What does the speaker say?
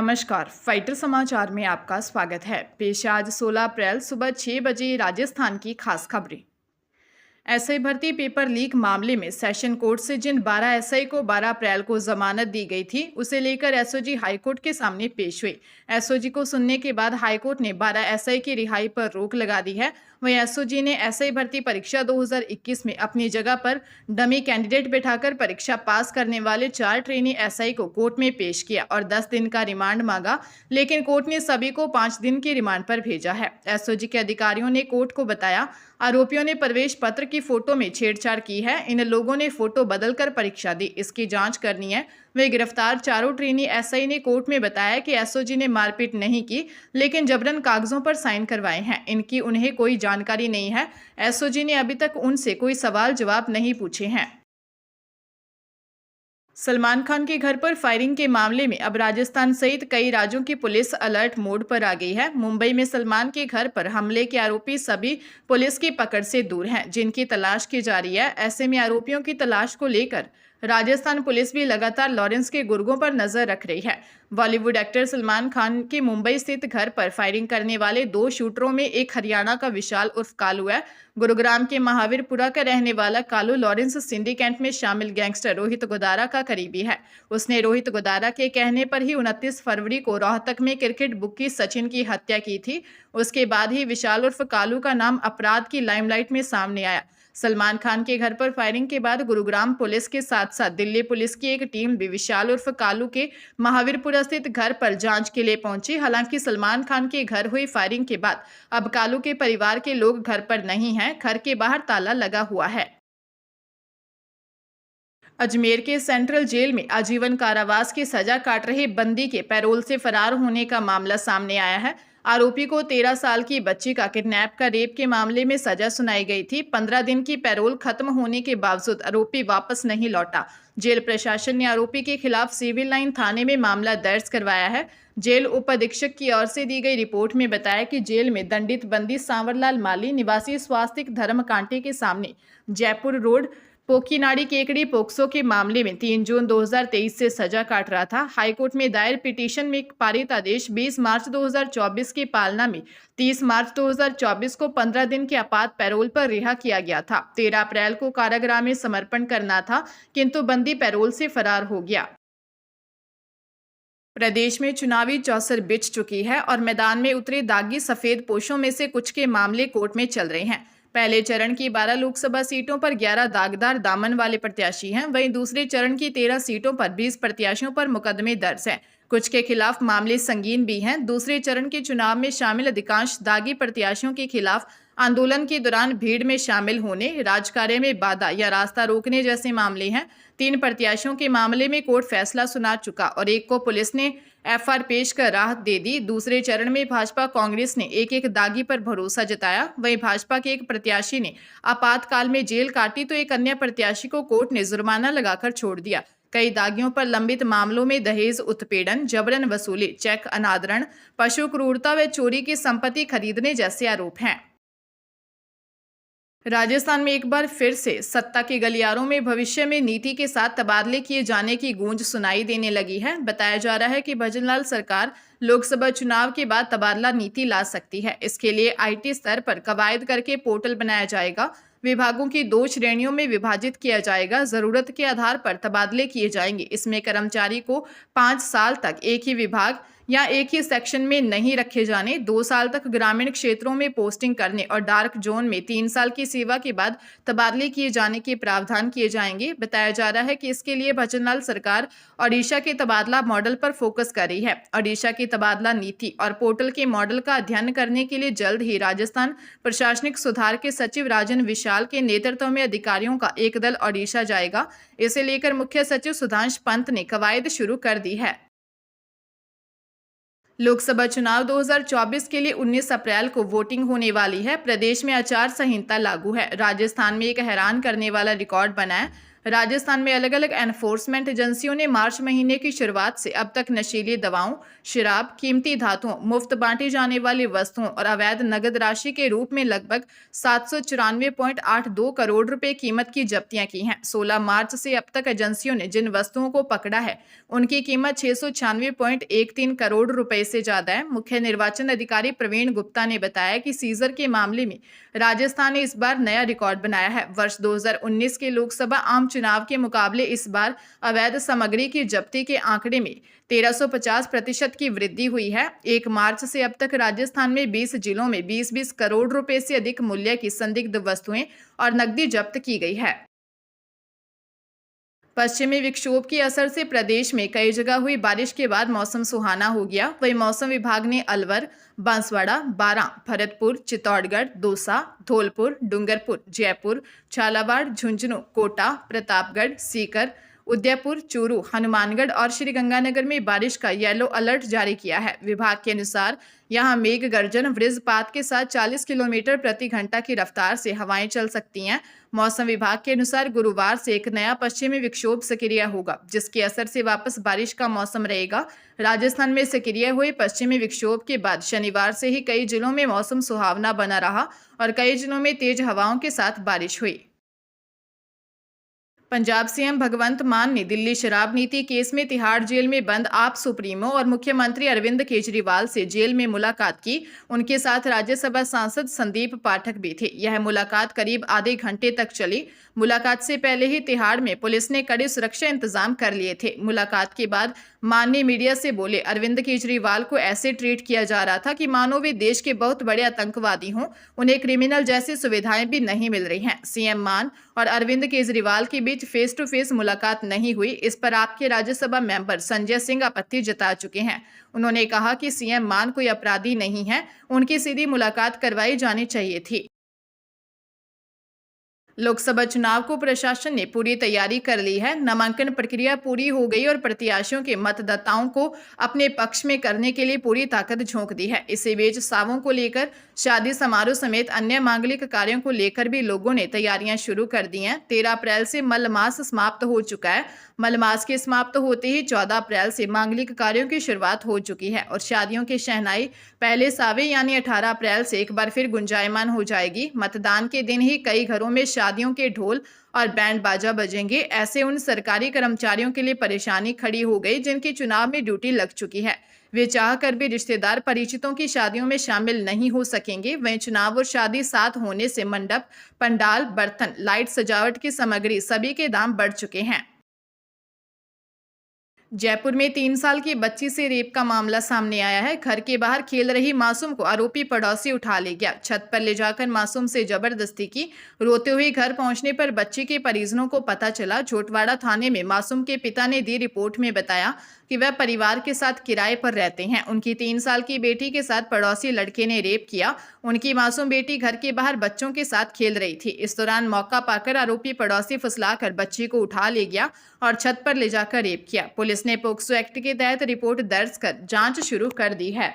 नमस्कार, फाइटर समाचार में आपका स्वागत है। पेश आज 16 अप्रैल सुबह 6 बजे राजस्थान की खास खबरें। एसआई भर्ती पेपर लीक मामले में सेशन कोर्ट से जिन 12 एसआई को 12 अप्रैल को जमानत दी गई थी, उसे लेकर एसओजी हाईकोर्ट के सामने पेश हुई। एसओजी को सुनने के बाद हाईकोर्ट ने 12 एसआई की रिहाई पर रोक लगा दी है। वहीं एसओजी ने एसआई भर्ती परीक्षा 2021 में अपनी जगह पर डमी कैंडिडेट बैठाकर परीक्षा पास करने वाले 4 ट्रेनी एसआई को कोर्ट में पेश किया और 10 दिन का रिमांड मांगा, लेकिन कोर्ट ने सभी को 5 दिन के रिमांड पर भेजा है। एसओजी के अधिकारियों ने कोर्ट को बताया, आरोपियों ने प्रवेश पत्र की फोटो में छेड़छाड़ की है। इन लोगों ने फोटो बदलकर परीक्षा दी, इसकी जांच करनी है। वे गिरफ्तार चारों ट्रेनी एसआई ने कोर्ट में बताया कि एसओजी ने मारपीट नहीं की, लेकिन जबरन कागजों पर साइन करवाए हैं। इनकी उन्हें कोई जानकारी नहीं है। एसओजी ने अभी तक उनसे कोई सवाल जवाब नहीं पूछे हैं। सलमान खान के घर पर फायरिंग के मामले में अब राजस्थान सहित कई राज्यों की पुलिस अलर्ट मोड पर आ गई है। मुंबई में सलमान के घर पर हमले के आरोपी सभी पुलिस की पकड़ से दूर हैं, जिनकी तलाश की जा रही है। ऐसे में आरोपियों की तलाश को लेकर राजस्थान पुलिस भी लगातार लॉरेंस के गुर्गों पर नजर रख रही है। बॉलीवुड एक्टर सलमान खान के मुंबई स्थित घर पर फायरिंग करने वाले 2 शूटरों में एक हरियाणा का विशाल उर्फ कालू है। गुरुग्राम के महावीरपुरा का रहने वाला कालू लॉरेंस सिंडिकेट में शामिल गैंगस्टर रोहित गोदारा का करीबी है। उसने रोहित गोदारा के कहने पर ही 29 फरवरी को रोहतक में क्रिकेट बुक्की सचिन की हत्या की थी। उसके बाद ही विशाल उर्फ कालू का नाम अपराध की लाइमलाइट में सामने आया। सलमान खान के घर पर फायरिंग के बाद गुरुग्राम पुलिस के साथ साथ दिल्ली पुलिस की एक टीम भी विशाल उर्फ कालू के महावीरपुरा स्थित घर पर जांच के लिए पहुंची। हालांकि सलमान खान के घर हुई फायरिंग के बाद अब कालू के परिवार के लोग घर पर नहीं हैं। घर के बाहर ताला लगा हुआ है। अजमेर के सेंट्रल जेल में आजीवन कारावास की सजा काट रहे बंदी के पैरोल से फरार होने का मामला सामने आया है। आरोपी को 13 साल की बच्ची का किडनैप का रेप के मामले में सजा सुनाई गई थी। 15 दिन की पैरोल खत्म होने के बावजूद आरोपी वापस नहीं लौटा। जेल प्रशासन ने आरोपी के खिलाफ सिविल लाइन थाने में मामला दर्ज करवाया है। जेल उप अधीक्षक की ओर से दी गई रिपोर्ट में बताया कि जेल में दंडित बंदी सांवरलाल माली निवासी स्वास्तिक धर्म कांटे के सामने जयपुर रोड पोकीनाड़ी केकड़ी पोक्सो के मामले में 3 जून 2023 से सजा काट रहा था। हाईकोर्ट में दायर पिटीशन में पारित आदेश 20 मार्च 2024 की पालना में 30 मार्च 2024 को 15 दिन के आपात पैरोल पर रिहा किया गया था। 13 अप्रैल को कारागृह में समर्पण करना था, किंतु बंदी पैरोल से फरार हो गया। प्रदेश में चुनावी चौसर बिछ चुकी है और मैदान में उतरे दागी सफेद पोशों में से कुछ के मामले कोर्ट में चल रहे हैं। पहले चरण की 12 लोकसभा सीटों पर 11 दागदार दामन वाले प्रत्याशी हैं। वहीं दूसरे चरण की 13 सीटों पर 20 प्रत्याशियों पर मुकदमे दर्ज हैं। कुछ के खिलाफ मामले संगीन भी हैं। दूसरे चरण के चुनाव में शामिल अधिकांश दागी प्रत्याशियों के खिलाफ आंदोलन के दौरान भीड़ में शामिल होने, राजकार्य में बाधा या रास्ता रोकने जैसे मामले हैं। 3 प्रत्याशियों के मामले में कोर्ट फैसला सुना चुका और एक को पुलिस ने एफआईआर पेश कर राहत दे दी। दूसरे चरण में भाजपा कांग्रेस ने एक दागी पर भरोसा जताया। वहीं भाजपा के एक प्रत्याशी ने आपातकाल में जेल काटी तो एक अन्य प्रत्याशी को कोर्ट ने जुर्माना लगाकर छोड़ दिया। कई दागियों पर लंबित मामलों में दहेज उत्पीड़न, जबरन वसूली, चेक अनादरण, पशु क्रूरता व चोरी की संपत्ति खरीदने जैसे आरोप हैं। राजस्थान में एक बार फिर से सत्ता के गलियारों में भविष्य में नीति के साथ तबादले किए जाने की गूंज सुनाई देने लगी है। बताया जा रहा है कि भजनलाल सरकार लोकसभा चुनाव के बाद तबादला नीति ला सकती है। इसके लिए आईटी स्तर पर कवायद करके पोर्टल बनाया जाएगा। विभागों की 2 श्रेणियों में विभाजित किया जाएगा। जरूरत के आधार पर तबादले किए जाएंगे। इसमें कर्मचारी को 5 साल तक एक ही विभाग या एक ही सेक्शन में नहीं रखे जाने, 2 साल तक ग्रामीण क्षेत्रों में पोस्टिंग करने और डार्क जोन में 3 साल की सेवा के बाद तबादले किए जाने के प्रावधान किए जाएंगे। बताया जा रहा है कि इसके लिए भजनलाल सरकार ओडिशा के तबादला मॉडल पर फोकस कर रही है। ओडिशा की तबादला नीति और पोर्टल के मॉडल का अध्ययन करने के लिए जल्द ही राजस्थान प्रशासनिक सुधार के सचिव राजन विशाल के नेतृत्व में अधिकारियों का एक दल ओडिशा जाएगा। इसे लेकर मुख्य सचिव सुधांश पंत ने कवायद शुरू कर दी है। लोकसभा चुनाव 2024 के लिए 19 अप्रैल को वोटिंग होने वाली है। प्रदेश में आचार संहिता लागू है। राजस्थान में एक हैरान करने वाला रिकॉर्ड बना है। राजस्थान में अलग अलग एनफोर्समेंट एजेंसियों ने मार्च महीने की शुरुआत से अब तक नशीली दवाओं, शराब, कीमती धातुओं, मुफ्त बांटी जाने वाली वस्तुओं और अवैध नगद राशि के रूप में लगभग 794.82 करोड़ रुपए कीमत की जब्तियां की हैं। 16 मार्च से अब तक एजेंसियों ने जिन वस्तुओं को पकड़ा है उनकी कीमत 696.13 करोड़ रुपए से ज्यादा है। मुख्य निर्वाचन अधिकारी प्रवीण गुप्ता ने बताया कि सीजर के मामले में राजस्थान ने इस बार नया रिकॉर्ड बनाया है। वर्ष 2019 के लोकसभा आम चुनाव के मुकाबले इस बार अवैध सामग्री की जब्ती के आंकड़े में 1350% की वृद्धि हुई है। 1 मार्च से अब तक राजस्थान में 20 जिलों में 20-20 करोड़ रुपए से अधिक मूल्य की संदिग्ध वस्तुएं और नकदी जब्त की गई है। पश्चिमी विक्षोभ के असर से प्रदेश में कई जगह हुई बारिश के बाद मौसम सुहाना हो गया। वहीं मौसम विभाग ने अलवर, बांसवाड़ा, बारां, भरतपुर, चित्तौड़गढ़, दौसा, धौलपुर, डूंगरपुर, जयपुर, झालावाड़, झुंझुनू, कोटा, प्रतापगढ़, सीकर, उदयपुर, चूरू, हनुमानगढ़ और श्रीगंगानगर में बारिश का येलो अलर्ट जारी किया है। विभाग के अनुसार यहां मेघ गर्जन, वज्रपात के साथ 40 किलोमीटर प्रति घंटा की रफ्तार से हवाएं चल सकती हैं। मौसम विभाग के अनुसार गुरुवार से एक नया पश्चिमी विक्षोभ सक्रिय होगा, जिसके असर से वापस बारिश का मौसम रहेगा। राजस्थान में सक्रिय हुए पश्चिमी विक्षोभ के बाद शनिवार से ही कई जिलों में मौसम सुहावना बना रहा और कई जिलों में तेज हवाओं के साथ बारिश हुई। पंजाब सीएम भगवंत मान ने दिल्ली शराब नीति केस में तिहाड़ जेल में बंद आप सुप्रीमो और मुख्यमंत्री अरविंद केजरीवाल से जेल में मुलाकात की। उनके साथ राज्यसभा सांसद संदीप पाठक भी थे। यह मुलाकात करीब आधे घंटे तक चली। मुलाकात से पहले ही तिहाड़ में पुलिस ने कड़े सुरक्षा इंतजाम कर लिए थे। मुलाकात के बाद मान ने मीडिया से बोले, अरविंद केजरीवाल को ऐसे ट्रीट किया जा रहा था कि मानो वे देश के बहुत बड़े आतंकवादी हों। उन्हें क्रिमिनल जैसी सुविधाएं भी नहीं मिल रही हैं। सीएम मान और अरविंद केजरीवाल के बीच फेस टू फेस मुलाकात नहीं हुई। इस पर आपके राज्यसभा मेंबर संजय सिंह आपत्ति जता चुके हैं। उन्होंने कहा कि सीएम मान कोई अपराधी नहीं है, उनकी सीधी मुलाकात करवाई जानी चाहिए थी। लोकसभा चुनाव को प्रशासन ने पूरी तैयारी कर ली है। नामांकन प्रक्रिया पूरी हो गई और प्रत्याशियों के मतदाताओं को अपने पक्ष में करने के लिए पूरी ताकत झोंक दी है। इसी बीच सावों को लेकर, शादी समारोह समेत अन्य मांगलिक कार्यों को लेकर भी लोगों ने तैयारियां शुरू कर दी हैं। 13 अप्रैल से मलमास समाप्त हो चुका है। मलमास के समाप्त होते ही 14 अप्रैल से मांगलिक कार्यों की शुरुआत हो चुकी है और शादियों की शहनाई पहले सावे यानी 18 अप्रैल से एक बार फिर गुंजायमान हो जाएगी। मतदान के दिन ही कई घरों में शादियों के ढोल और बैंड बाजा बजेंगे। ऐसे उन सरकारी कर्मचारियों के लिए परेशानी खड़ी हो गई जिनकी चुनाव में ड्यूटी लग चुकी है। वे चाह कर भी रिश्तेदार परिचितों की शादियों में शामिल नहीं हो सकेंगे। वहीं चुनाव और शादी साथ होने से मंडप, पंडाल, बर्तन, लाइट, सजावट की सामग्री सभी के दाम बढ़ चुके हैं। जयपुर में 3 साल की बच्ची से रेप का मामला सामने आया है। घर के बाहर खेल रही मासूम को आरोपी पड़ोसी उठा ले गया। छत पर ले जाकर मासूम से जबरदस्ती की। रोते हुए घर पहुंचने पर बच्ची के परिजनों को पता चला। झोटवाड़ा थाने में मासूम के पिता ने दी रिपोर्ट में बताया कि वह परिवार के साथ किराए पर रहते हैं। उनकी 3 साल की बेटी के साथ पड़ोसी लड़के ने रेप किया। उनकी मासूम बेटी घर के बाहर बच्चों के साथ खेल रही थी। इस दौरान मौका पाकर आरोपी पड़ोसी फुसलाकर बच्ची को उठा ले गया और छत पर ले जाकर रेप किया। पुलिस ने पोक्सो एक्ट के तहत रिपोर्ट दर्ज कर जांच शुरू कर दी है।